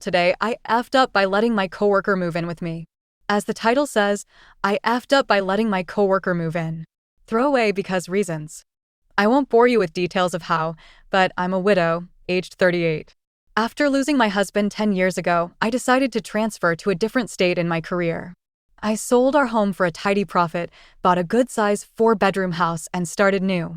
Today, I effed up by letting my coworker move in with me. As the title says, I effed up by letting my coworker move in. Throwaway because reasons. I won't bore you with details of how, but I'm a widow, aged 38. After losing my husband 10 years ago, I decided to transfer to a different state in my career. I sold our home for a tidy profit, bought a good-sized 4-bedroom house, and started new.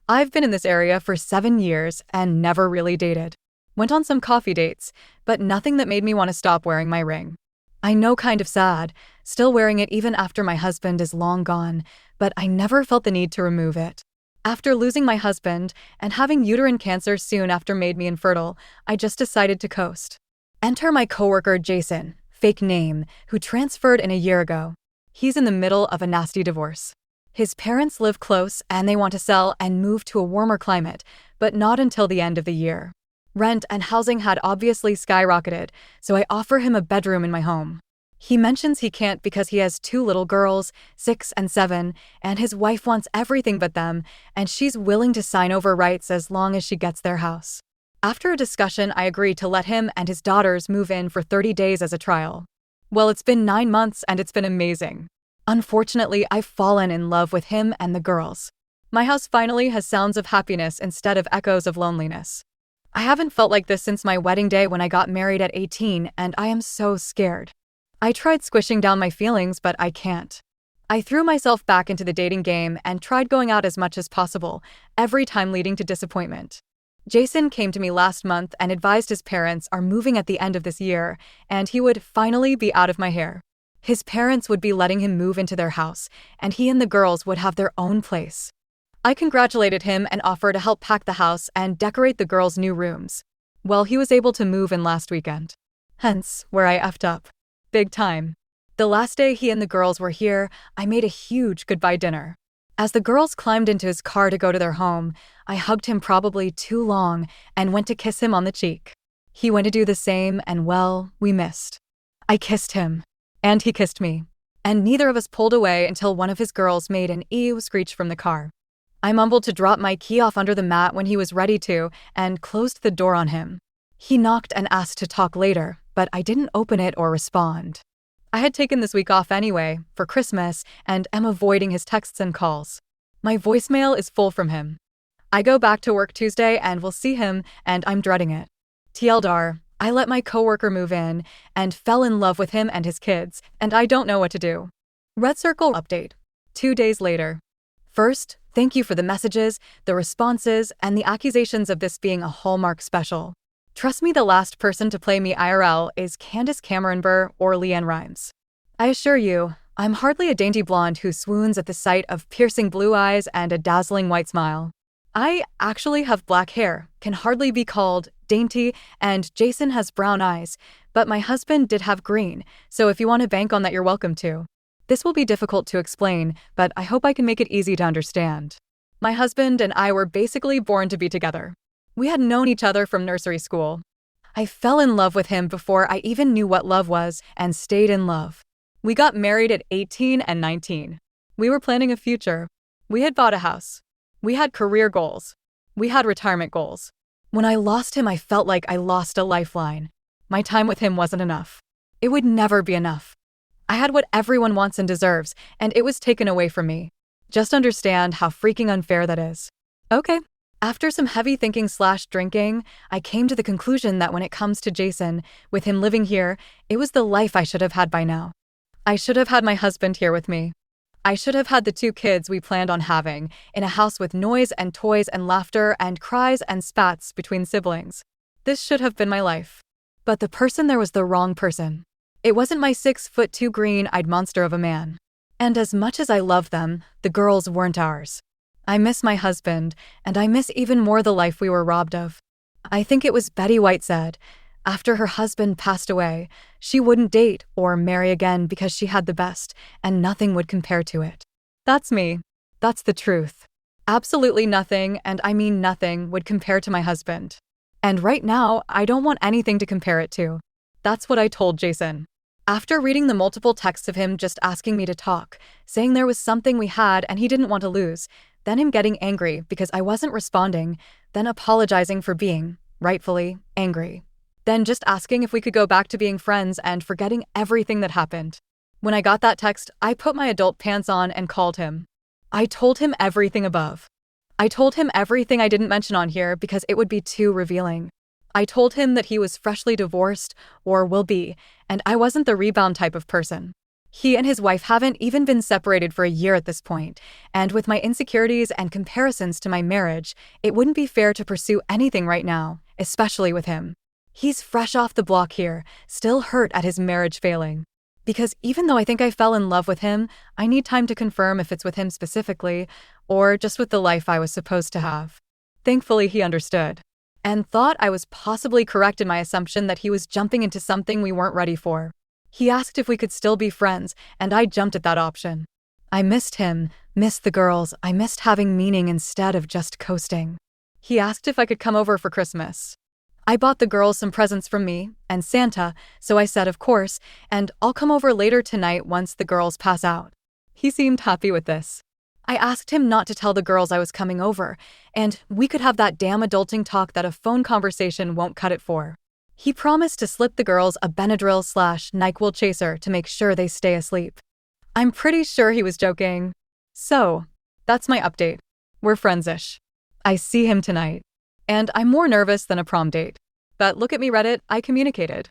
I've been in this area for 7 years and never really dated. Went on some coffee dates, but nothing that made me want to stop wearing my ring. I know, kind of sad, still wearing it even after my husband is long gone, but I never felt the need to remove it. After losing my husband and having uterine cancer soon after made me infertile, I just decided to coast. Enter my coworker Jason, fake name, who transferred in a year ago. He's in the middle of a nasty divorce. His parents live close and they want to sell and move to a warmer climate, but not until the end of the year. Rent and housing had obviously skyrocketed, so I offer him a bedroom in my home. He mentions he can't because he has 2 little girls, 6 and 7, and his wife wants everything but them, and she's willing to sign over rights as long as she gets their house. After a discussion, I agree to let him and his daughters move in for 30 days as a trial. Well, it's been 9 months and it's been amazing. Unfortunately, I've fallen in love with him and the girls. My house finally has sounds of happiness instead of echoes of loneliness. I haven't felt like this since my wedding day when I got married at 18, and I am so scared. I tried squishing down my feelings, but I can't. I threw myself back into the dating game and tried going out as much as possible, every time leading to disappointment. Jason came to me last month and advised his parents are moving at the end of this year, and he would finally be out of my hair. His parents would be letting him move into their house, and he and the girls would have their own place. I congratulated him and offered to help pack the house and decorate the girls' new rooms. Well, he was able to move in last weekend. Hence, where I effed up. Big time. The last day he and the girls were here, I made a huge goodbye dinner. As the girls climbed into his car to go to their home, I hugged him probably too long and went to kiss him on the cheek. He went to do the same and, well, we missed. I kissed him. And he kissed me. And neither of us pulled away until one of his girls made an ew screech from the car. I mumbled to drop my key off under the mat when he was ready to and closed the door on him. He knocked and asked to talk later, but I didn't open it or respond. I had taken this week off anyway, for Christmas, and am avoiding his texts and calls. My voicemail is full from him. I go back to work Tuesday and will see him, and I'm dreading it. TLDR, I let my coworker move in and fell in love with him and his kids, and I don't know what to do. Red Circle update. 2 days later. First, thank you for the messages, the responses, and the accusations of this being a Hallmark special. Trust me, the last person to play me IRL is Candace Cameron Bure or Leanne Rimes. I assure you, I'm hardly a dainty blonde who swoons at the sight of piercing blue eyes and a dazzling white smile. I actually have black hair, can hardly be called dainty, and Jason has brown eyes, but my husband did have green, so if you want to bank on that, you're welcome to. This will be difficult to explain, but I hope I can make it easy to understand. My husband and I were basically born to be together. We had known each other from nursery school. I fell in love with him before I even knew what love was and stayed in love. We got married at 18 and 19. We were planning a future. We had bought a house. We had career goals. We had retirement goals. When I lost him, I felt like I lost a lifeline. My time with him wasn't enough. It would never be enough. I had what everyone wants and deserves, and it was taken away from me. Just understand how freaking unfair that is. Okay. After some heavy thinking/drinking, I came to the conclusion that when it comes to Jason, with him living here, it was the life I should have had by now. I should have had my husband here with me. I should have had the 2 kids we planned on having, in a house with noise and toys and laughter and cries and spats between siblings. This should have been my life. But the person there was the wrong person. It wasn't my 6'2" green-eyed monster of a man. And as much as I love them, the girls weren't ours. I miss my husband, and I miss even more the life we were robbed of. I think it was Betty White said, after her husband passed away, she wouldn't date or marry again because she had the best, and nothing would compare to it. That's me. That's the truth. Absolutely nothing, and I mean nothing, would compare to my husband. And right now, I don't want anything to compare it to. That's what I told Jason. After reading the multiple texts of him just asking me to talk, saying there was something we had and he didn't want to lose, then him getting angry because I wasn't responding, then apologizing for being, rightfully, angry. then just asking if we could go back to being friends and forgetting everything that happened. When I got that text, I put my adult pants on and called him. I told him everything above. I told him everything I didn't mention on here because it would be too revealing. I told him that he was freshly divorced, or will be, and I wasn't the rebound type of person. He and his wife haven't even been separated for a year at this point, and with my insecurities and comparisons to my marriage, it wouldn't be fair to pursue anything right now, especially with him. He's fresh off the block here, still hurt at his marriage failing. Because even though I think I fell in love with him, I need time to confirm if it's with him specifically, or just with the life I was supposed to have. Thankfully, he understood, and thought I was possibly correct in my assumption that he was jumping into something we weren't ready for. He asked if we could still be friends, and I jumped at that option. I missed him, missed the girls, I missed having meaning instead of just coasting. He asked if I could come over for Christmas. I bought the girls some presents from me and Santa, so I said of course, and I'll come over later tonight once the girls pass out. He seemed happy with this. I asked him not to tell the girls I was coming over, and we could have that damn adulting talk that a phone conversation won't cut it for. He promised to slip the girls a Benadryl/NyQuil chaser to make sure they stay asleep. I'm pretty sure he was joking. So, that's my update. We're friends-ish. I see him tonight. And I'm more nervous than a prom date. But look at me, Reddit, I communicated.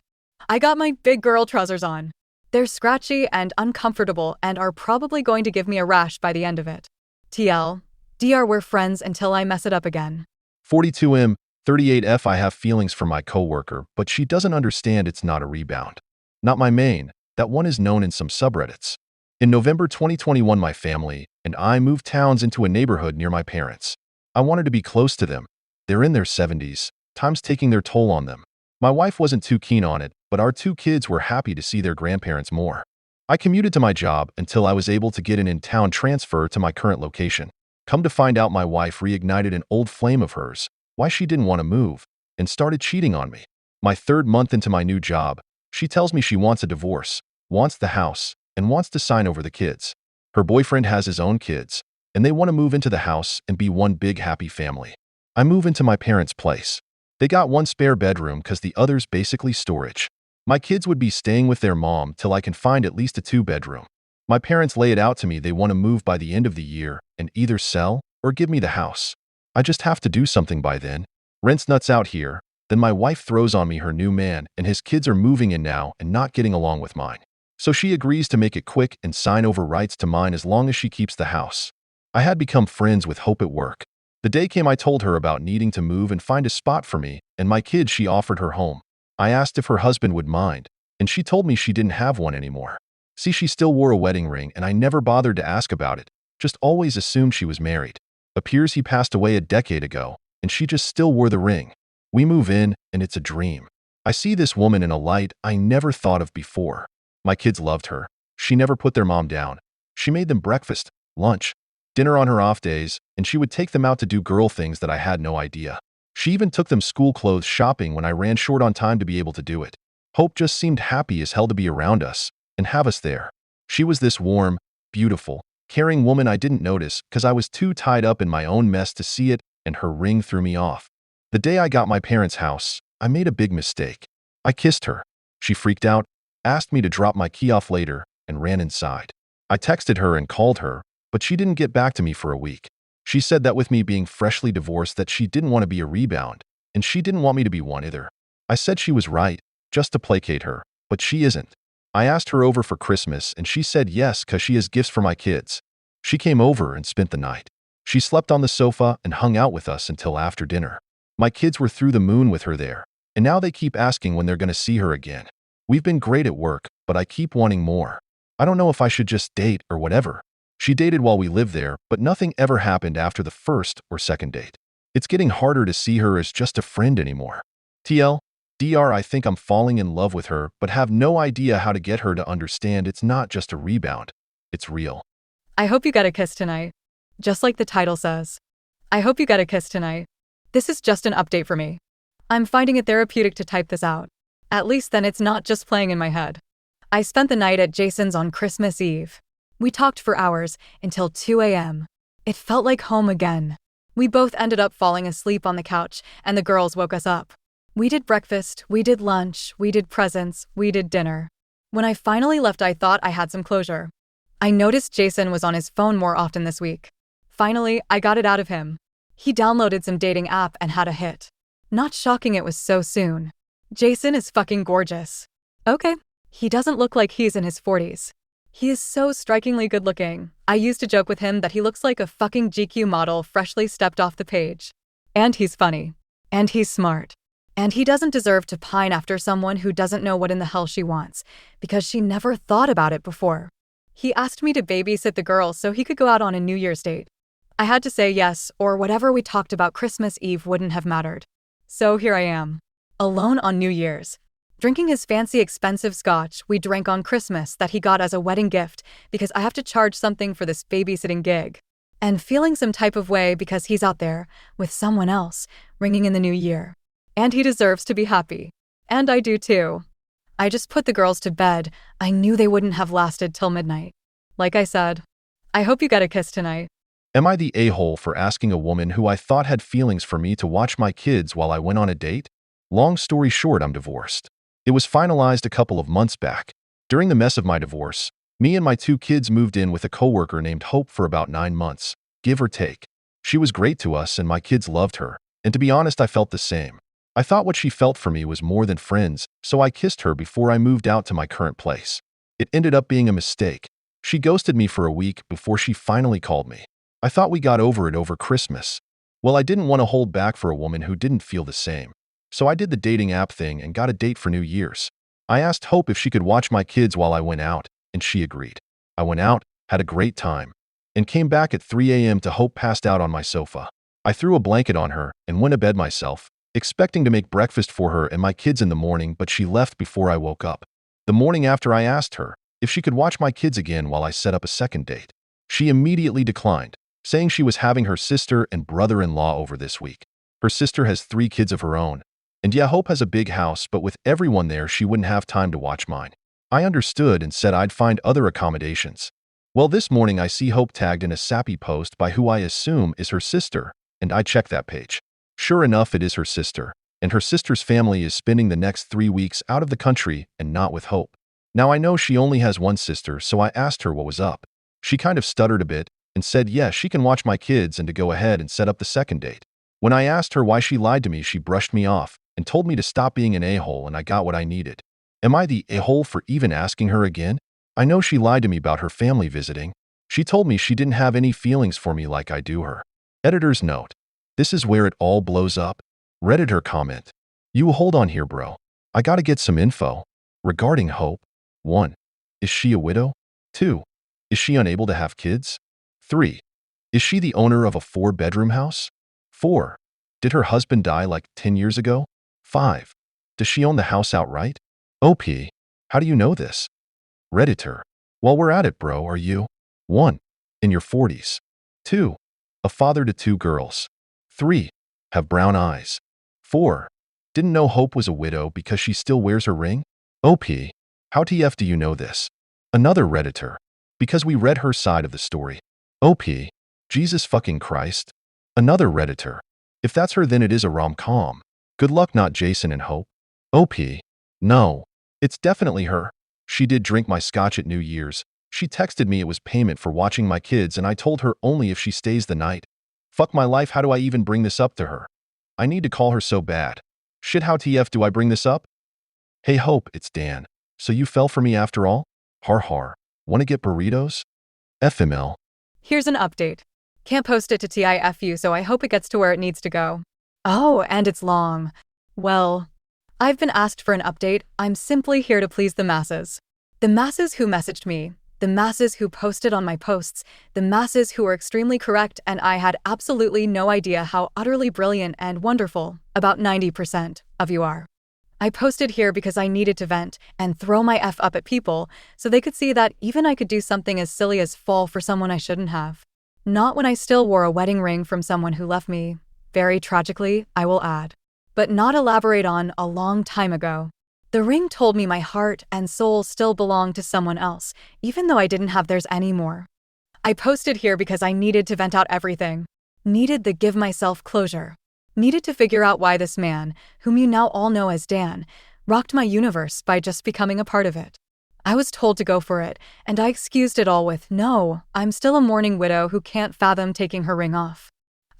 I got my big girl trousers on. They're scratchy and uncomfortable and are probably going to give me a rash by the end of it. TL, DR, we're friends until I mess it up again. 42M, 38F. I have feelings for my coworker, but she doesn't understand it's not a rebound. Not my main, that one is known in some subreddits. In November 2021, my family and I moved towns into a neighborhood near my parents. I wanted to be close to them. They're in their 70s, time's taking their toll on them. My wife wasn't too keen on it, but our two kids were happy to see their grandparents more. I commuted to my job until I was able to get an in-town transfer to my current location. Come to find out, my wife reignited an old flame of hers, why she didn't want to move, and started cheating on me. My third month into my new job, she tells me she wants a divorce, wants the house, and wants to sign over the kids. Her boyfriend has his own kids, and they want to move into the house and be one big happy family. I move into my parents' place. They got one spare bedroom because the other's basically storage. My kids would be staying with their mom till I can find at least a 2-bedroom. My parents lay it out to me they want to move by the end of the year and either sell or give me the house. I just have to do something by then. Rent's nuts out here. Then my wife throws on me her new man and his kids are moving in now and not getting along with mine. So she agrees to make it quick and sign over rights to mine as long as she keeps the house. I had become friends with Hope at work. The day came I told her about needing to move and find a spot for me and my kids. She offered her home. I asked if her husband would mind, and she told me she didn't have one anymore. See, she still wore a wedding ring and I never bothered to ask about it, just always assumed she was married. Appears he passed away a decade ago, and she just still wore the ring. We move in, and it's a dream. I see this woman in a light I never thought of before. My kids loved her. She never put their mom down. She made them breakfast, lunch, dinner on her off days, and she would take them out to do girl things that I had no idea. She even took them school clothes shopping when I ran short on time to be able to do it. Hope just seemed happy as hell to be around us and have us there. She was this warm, beautiful, caring woman I didn't notice because I was too tied up in my own mess to see it, and her ring threw me off. The day I got my parents' house, I made a big mistake. I kissed her. She freaked out, asked me to drop my key off later, and ran inside. I texted her and called her, but she didn't get back to me for a week. She said that with me being freshly divorced that she didn't want to be a rebound, and she didn't want me to be one either. I said she was right, just to placate her, but she isn't. I asked her over for Christmas and she said yes because she has gifts for my kids. She came over and spent the night. She slept on the sofa and hung out with us until after dinner. My kids were through the moon with her there, and now they keep asking when they're going to see her again. We've been great at work, but I keep wanting more. I don't know if I should just date or whatever. She dated while we lived there, but nothing ever happened after the first or second date. It's getting harder to see her as just a friend anymore. TL, DR, I think I'm falling in love with her, but have no idea how to get her to understand it's not just a rebound. It's real. I hope you get a kiss tonight. Just like the title says. I hope you get a kiss tonight. This is just an update for me. I'm finding it therapeutic to type this out. At least then it's not just playing in my head. I spent the night at Jason's on Christmas Eve. We talked for hours, until 2 a.m. It felt like home again. We both ended up falling asleep on the couch, and the girls woke us up. We did breakfast, we did lunch, we did presents, we did dinner. When I finally left, I thought I had some closure. I noticed Jason was on his phone more often this week. Finally, I got it out of him. He downloaded some dating app and had a hit. Not shocking it was so soon. Jason is fucking gorgeous. Okay. He doesn't look like he's in his 40s. He is so strikingly good looking. I used to joke with him that he looks like a fucking GQ model freshly stepped off the page. And he's funny. And he's smart. And he doesn't deserve to pine after someone who doesn't know what in the hell she wants, because she never thought about it before. He asked me to babysit the girls so he could go out on a New Year's date. I had to say yes, or whatever we talked about Christmas Eve wouldn't have mattered. So here I am, alone on New Year's, drinking his fancy expensive scotch we drank on Christmas that he got as a wedding gift because I have to charge something for this babysitting gig, and feeling some type of way because he's out there with someone else ringing in the new year. And he deserves to be happy. And I do too. I just put the girls to bed. I knew they wouldn't have lasted till midnight. Like I said, I hope you get a kiss tonight. Am I the a-hole for asking a woman who I thought had feelings for me to watch my kids while I went on a date? Long story short, I'm divorced. It was finalized a couple of months back. During the mess of my divorce, me and my 2 kids moved in with a coworker named Hope for about 9 months, give or take. She was great to us and my kids loved her, and to be honest, I felt the same. I thought what she felt for me was more than friends, so I kissed her before I moved out to my current place. It ended up being a mistake. She ghosted me for a week before she finally called me. I thought we got over it over Christmas. Well, I didn't want to hold back for a woman who didn't feel the same. So I did the dating app thing and got a date for New Year's. I asked Hope if she could watch my kids while I went out, and she agreed. I went out, had a great time, and came back at 3 a.m. to Hope passed out on my sofa. I threw a blanket on her and went to bed myself, expecting to make breakfast for her and my kids in the morning, but she left before I woke up. The morning after, I asked her if she could watch my kids again while I set up a second date. She immediately declined, saying she was having her sister and brother-in-law over this week. Her sister has 3 kids of her own. And yeah, Hope has a big house, but with everyone there, she wouldn't have time to watch mine. I understood and said I'd find other accommodations. Well, this morning I see Hope tagged in a sappy post by who I assume is her sister, and I check that page. Sure enough, it is her sister, and her sister's family is spending the next 3 weeks out of the country and not with Hope. Now I know she only has one sister, so I asked her what was up. She kind of stuttered a bit and said yes, she can watch my kids and to go ahead and set up the second date. When I asked her why she lied to me, she brushed me off and told me to stop being an a-hole, and I got what I needed. Am I the a-hole for even asking her again? I know she lied to me about her family visiting. She told me she didn't have any feelings for me like I do her. Editor's note. This is where it all blows up. Redditor comment. You hold on here, bro. I gotta get some info. Regarding Hope. 1. Is she a widow? 2. Is she unable to have kids? 3. Is she the owner of a 4-bedroom house? 4. Did her husband die like 10 years ago? 5. Does she own the house outright? OP. How do you know this? Redditor. While we're at it, bro, are you 1. In your 40s? 2. A father to 2 girls? 3. Have brown eyes? 4. Didn't know Hope was a widow because she still wears her ring? OP. How TF do you know this? Another Redditor. Because we read her side of the story. OP. Jesus fucking Christ. Another Redditor. If that's her, then it is a rom-com. Good luck, not Jason and Hope. OP. No. It's definitely her. She did drink my scotch at New Year's. She texted me it was payment for watching my kids, and I told her only if she stays the night. Fuck my life, how do I even bring this up to her? I need to call her so bad. Shit, how TF do I bring this up? Hey Hope, it's Dan. So you fell for me after all? Har har. Wanna get burritos? FML. Here's an update. Can't post it to TIFU, so I hope it gets to where it needs to go. Oh, and it's long. Well, I've been asked for an update. I'm simply here to please the masses. The masses who messaged me, the masses who posted on my posts, the masses who were extremely correct, and I had absolutely no idea how utterly brilliant and wonderful about 90% of you are. I posted here because I needed to vent and throw my F up at people so they could see that even I could do something as silly as fall for someone I shouldn't have. Not when I still wore a wedding ring from someone who left me, very tragically, I will add, but not elaborate on, a long time ago. The ring told me my heart and soul still belonged to someone else, even though I didn't have theirs anymore. I posted here because I needed to vent out everything. Needed the give myself closure. Needed to figure out why this man, whom you now all know as Dan, rocked my universe by just becoming a part of it. I was told to go for it, and I excused it all with, no, I'm still a mourning widow who can't fathom taking her ring off.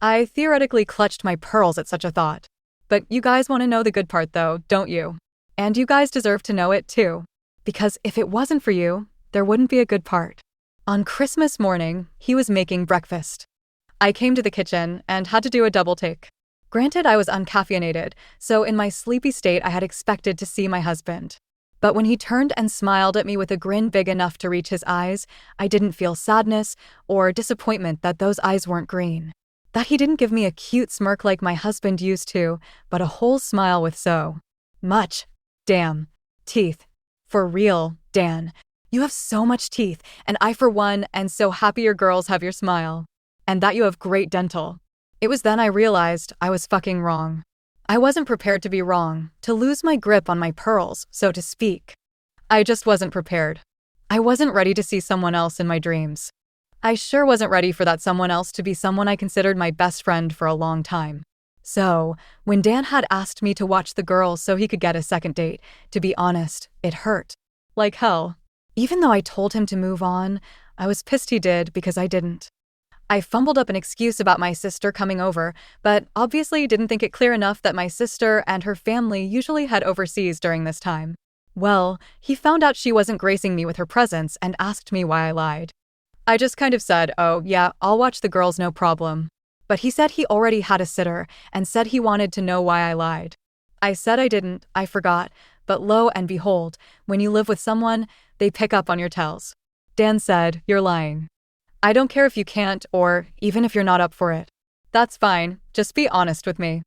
I theoretically clutched my pearls at such a thought. But you guys want to know the good part though, don't you? And you guys deserve to know it too. Because if it wasn't for you, there wouldn't be a good part. On Christmas morning, he was making breakfast. I came to the kitchen and had to do a double take. Granted, I was uncaffeinated, so in my sleepy state I had expected to see my husband. But when he turned and smiled at me with a grin big enough to reach his eyes, I didn't feel sadness or disappointment that those eyes weren't green. That he didn't give me a cute smirk like my husband used to, but a whole smile with so much damn teeth. For real, Dan. You have so much teeth, and I for one am so happy your girls have your smile. And that you have great dental. It was then I realized I was fucking wrong. I wasn't prepared to be wrong, to lose my grip on my pearls, so to speak. I just wasn't prepared. I wasn't ready to see someone else in my dreams. I sure wasn't ready for that someone else to be someone I considered my best friend for a long time. So, when Dan had asked me to watch the girls so he could get a second date, to be honest, it hurt. Like hell. Even though I told him to move on, I was pissed he did because I didn't. I fumbled up an excuse about my sister coming over, but obviously didn't think it clear enough that my sister and her family usually head overseas during this time. Well, he found out she wasn't gracing me with her presence and asked me why I lied. I just kind of said, oh yeah, I'll watch the girls, no problem. But he said he already had a sitter and said he wanted to know why I lied. I said I didn't, I forgot, but lo and behold, when you live with someone, they pick up on your tells. Dan said, you're lying. I don't care if you can't or even if you're not up for it. That's fine, just be honest with me.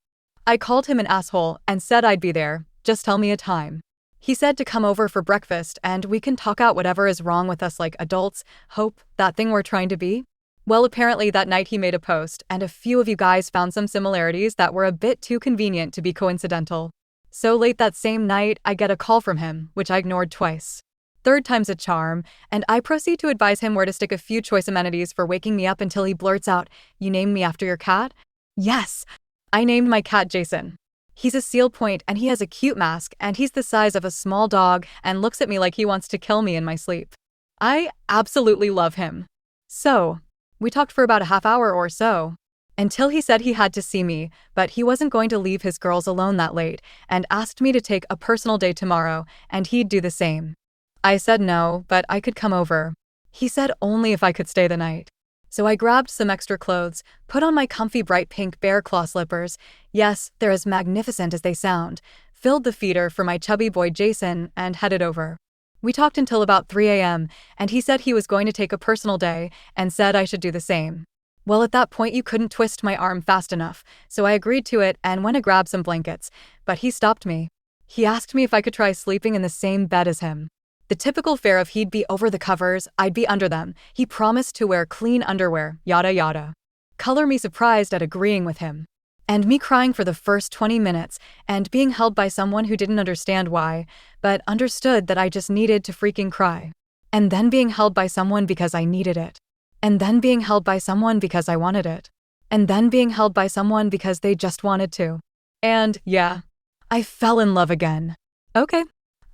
I called him an asshole and said I'd be there, just tell me a time. He said to come over for breakfast and we can talk out whatever is wrong with us like adults, hope, that thing we're trying to be. Well, apparently that night he made a post and a few of you guys found some similarities that were a bit too convenient to be coincidental. So late that same night, I get a call from him, which I ignored twice. Third time's a charm, and I proceed to advise him where to stick a few choice amenities for waking me up until he blurts out, you named me after your cat? Yes, I named my cat Jason. He's a seal point and he has a cute mask and he's the size of a small dog and looks at me like he wants to kill me in my sleep. I absolutely love him. So, we talked for about a half hour or so, until he said he had to see me, but he wasn't going to leave his girls alone that late and asked me to take a personal day tomorrow and he'd do the same. I said no, but I could come over. He said only if I could stay the night. So I grabbed some extra clothes, put on my comfy bright pink bear claw slippers, yes, they're as magnificent as they sound, filled the feeder for my chubby boy Jason, and headed over. We talked until about 3 a.m., and he said he was going to take a personal day and said I should do the same. Well, at that point you couldn't twist my arm fast enough, so I agreed to it and went to grab some blankets, but he stopped me. He asked me if I could try sleeping in the same bed as him. The typical fare of he'd be over the covers, I'd be under them. He promised to wear clean underwear, yada yada. Color me surprised at agreeing with him. And me crying for the first 20 minutes and being held by someone who didn't understand why, but understood that I just needed to freaking cry. And then being held by someone because I needed it. And then being held by someone because I wanted it. And then being held by someone because they just wanted to. And yeah, I fell in love again. Okay,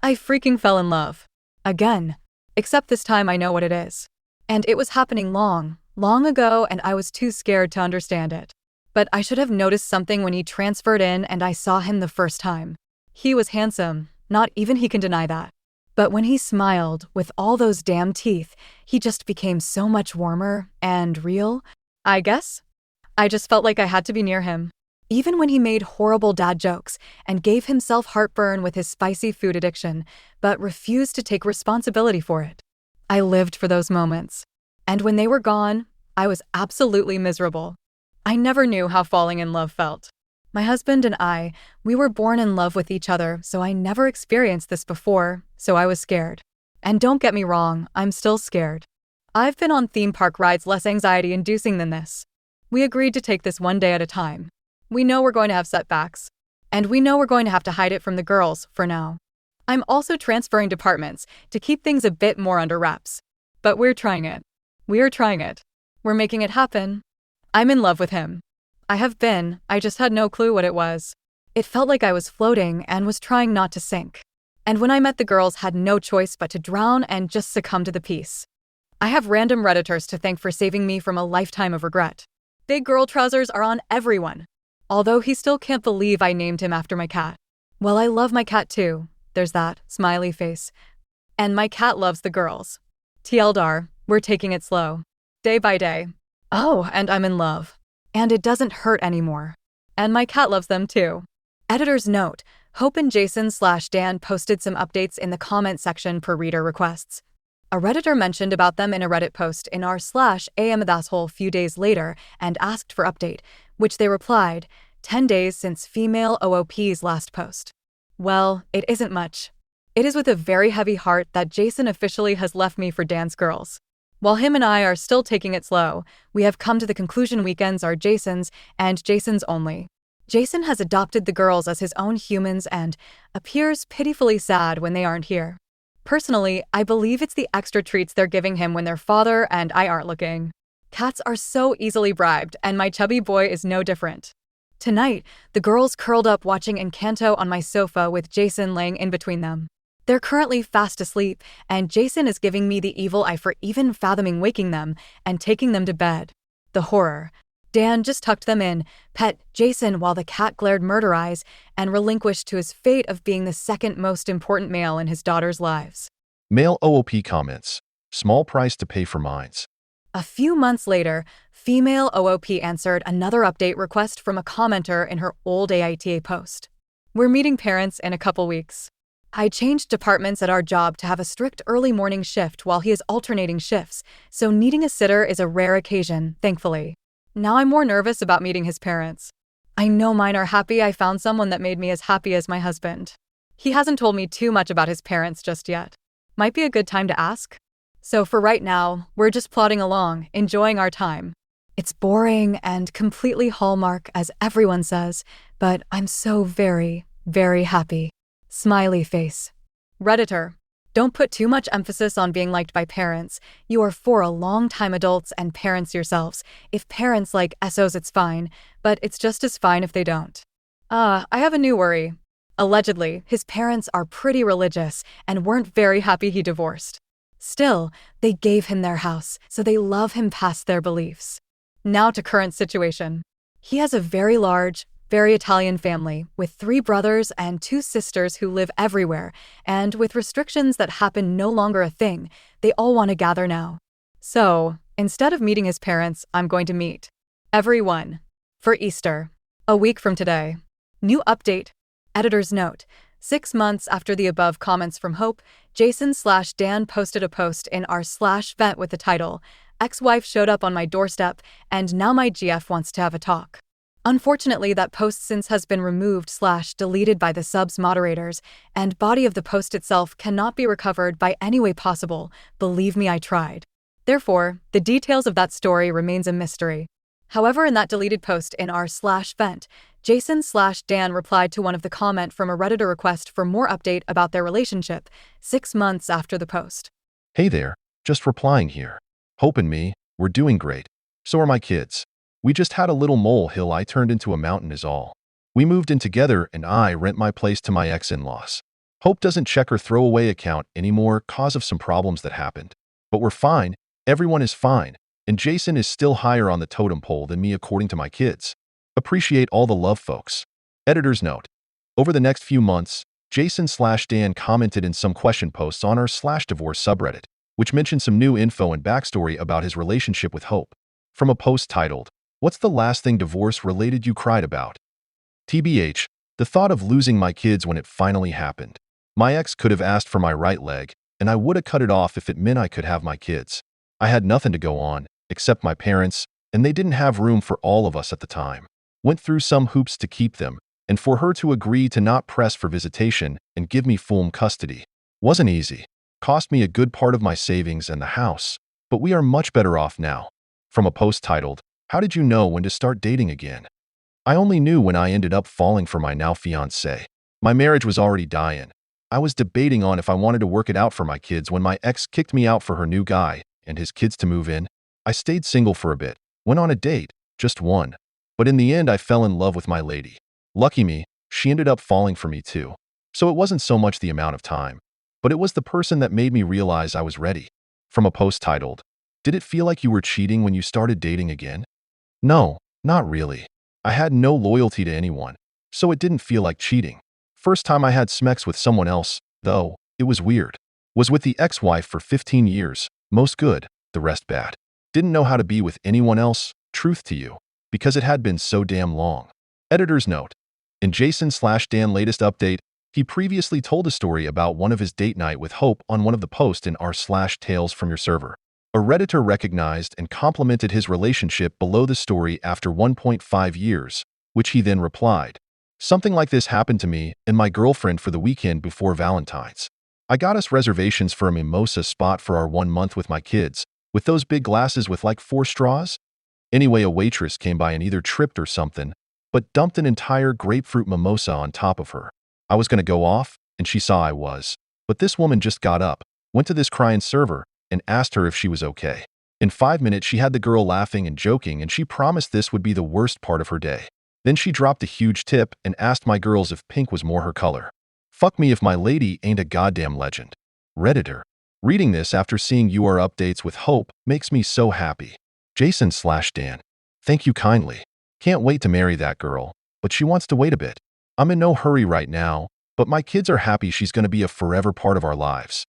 I freaking fell in love. Again. Except this time I know what it is. And it was happening long ago and I was too scared to understand it. But I should have noticed something when he transferred in and I saw him the first time. He was handsome, not even he can deny that. But when he smiled, with all those damn teeth, he just became so much warmer and real, I guess. I just felt like I had to be near him. Even when he made horrible dad jokes and gave himself heartburn with his spicy food addiction, but refused to take responsibility for it. I lived for those moments. And when they were gone, I was absolutely miserable. I never knew how falling in love felt. My husband and I, we were born in love with each other, so I never experienced this before, so I was scared. And don't get me wrong, I'm still scared. I've been on theme park rides less anxiety-inducing than this. We agreed to take this one day at a time. We know we're going to have setbacks. And we know we're going to have to hide it from the girls, for now. I'm also transferring departments to keep things a bit more under wraps. But we're trying it. We're trying it. We're making it happen. I'm in love with him. I have been, I just had no clue what it was. It felt like I was floating and was trying not to sink. And when I met the girls, had no choice but to drown and just succumb to the peace. I have random Redditors to thank for saving me from a lifetime of regret. Big girl trousers are on everyone. Although he still can't believe I named him after my cat. Well, I love my cat too. There's that, smiley face. And my cat loves the girls. TLDR, we're taking it slow. Day by day. Oh, and I'm in love. And it doesn't hurt anymore. And my cat loves them too. Editor's note, Hope and Jason/Dan posted some updates in the comment section per reader requests. A Redditor mentioned about them in a Reddit post in r/amthasshole few days later and asked for update, which they replied, 10 days since female OOP's last post. Well, it isn't much. It is with a very heavy heart that Jason officially has left me for Dan's girls. While him and I are still taking it slow, we have come to the conclusion weekends are Jason's and Jason's only. Jason has adopted the girls as his own humans and appears pitifully sad when they aren't here. Personally, I believe it's the extra treats they're giving him when their father and I aren't looking. Cats are so easily bribed, and my chubby boy is no different. Tonight, the girls curled up watching Encanto on my sofa with Jason laying in between them. They're currently fast asleep, and Jason is giving me the evil eye for even fathoming waking them and taking them to bed. The horror. Dan just tucked them in, pet Jason while the cat glared murder eyes and relinquished to his fate of being the second most important male in his daughter's lives. Male OOP comments. Small price to pay for minds. A few months later, female OOP answered another update request from a commenter in her old AITA post. We're meeting parents in a couple weeks. I changed departments at our job to have a strict early morning shift while he is alternating shifts, so needing a sitter is a rare occasion, thankfully. Now I'm more nervous about meeting his parents. I know mine are happy I found someone that made me as happy as my husband. He hasn't told me too much about his parents just yet. Might be a good time to ask. So for right now, we're just plodding along, enjoying our time. It's boring and completely Hallmark, as everyone says, but I'm so very, very happy. Smiley face. Redditor. Don't put too much emphasis on being liked by parents. You are for a long time adults and parents yourselves. If parents like SOs, it's fine, but it's just as fine if they don't. I have a new worry. Allegedly, his parents are pretty religious and weren't very happy he divorced. Still, they gave him their house, so they love him past their beliefs. Now to current situation. He has a very large, very Italian family, with 3 brothers and 2 sisters who live everywhere, and with restrictions that happen no longer a thing, they all want to gather now. So, instead of meeting his parents, I'm going to meet everyone for Easter, a week from today. New update. Editor's note. 6 months after the above comments from Hope, Jason/Dan posted a post in r/vent with the title, "Ex-wife showed up on my doorstep, and now my GF wants to have a talk." Unfortunately, that post since has been removed/deleted by the sub's moderators, and body of the post itself cannot be recovered by any way possible. Believe me, I tried. Therefore, the details of that story remains a mystery. However, in that deleted post in r/vent, Jason/Dan replied to one of the comment from a Redditor request for more update about their relationship 6 months after the post. Hey there, just replying here. Hope and me, we're doing great. So are my kids. We just had a little molehill I turned into a mountain is all. We moved in together and I rent my place to my ex-in-laws. Hope doesn't check her throwaway account anymore cause of some problems that happened. But we're fine, everyone is fine, and Jason is still higher on the totem pole than me according to my kids. Appreciate all the love, folks. Editor's note. Over the next few months, Jason/Dan commented in some question posts on r/divorce subreddit, which mentioned some new info and backstory about his relationship with Hope. From a post titled, "What's the last thing divorce-related you cried about?" TBH, the thought of losing my kids when it finally happened. My ex could have asked for my right leg, and I would have cut it off if it meant I could have my kids. I had nothing to go on, except my parents, and they didn't have room for all of us at the time. Went through some hoops to keep them, and for her to agree to not press for visitation and give me full custody. Wasn't easy. Cost me a good part of my savings and the house, but we are much better off now. From a post titled, "How did you know when to start dating again?" I only knew when I ended up falling for my now fiancé. My marriage was already dying. I was debating on if I wanted to work it out for my kids when my ex kicked me out for her new guy and his kids to move in. I stayed single for a bit, went on a date, just one. But in the end, I fell in love with my lady. Lucky me, she ended up falling for me too. So it wasn't so much the amount of time, but it was the person that made me realize I was ready. From a post titled, "Did it feel like you were cheating when you started dating again?" No, not really. I had no loyalty to anyone, so it didn't feel like cheating. First time I had sex with someone else, though, it was weird. Was with the ex-wife for 15 years, most good, the rest bad. Didn't know how to be with anyone else, truth to you, because it had been so damn long. Editor's note. In Jason/Dan latest update, he previously told a story about one of his date night with Hope on one of the posts in r/tales from your server. A Redditor recognized and complimented his relationship below the story after 1.5 years, which he then replied, "Something like this happened to me and my girlfriend for the weekend before Valentine's. I got us reservations for a mimosa spot for our 1 month with my kids, with those big glasses with like 4 straws. Anyway, a waitress came by and either tripped or something, but dumped an entire grapefruit mimosa on top of her. I was going to go off, and she saw I was. But this woman just got up, went to this crying server, and asked her if she was okay. In 5 minutes, she had the girl laughing and joking, and she promised this would be the worst part of her day. Then she dropped a huge tip and asked my girls if pink was more her color. Fuck me if my lady ain't a goddamn legend." Redditor. Reading this after seeing your updates with Hope makes me so happy. Jason/Dan. Thank you kindly. Can't wait to marry that girl, but she wants to wait a bit. I'm in no hurry right now, but my kids are happy she's going to be a forever part of our lives.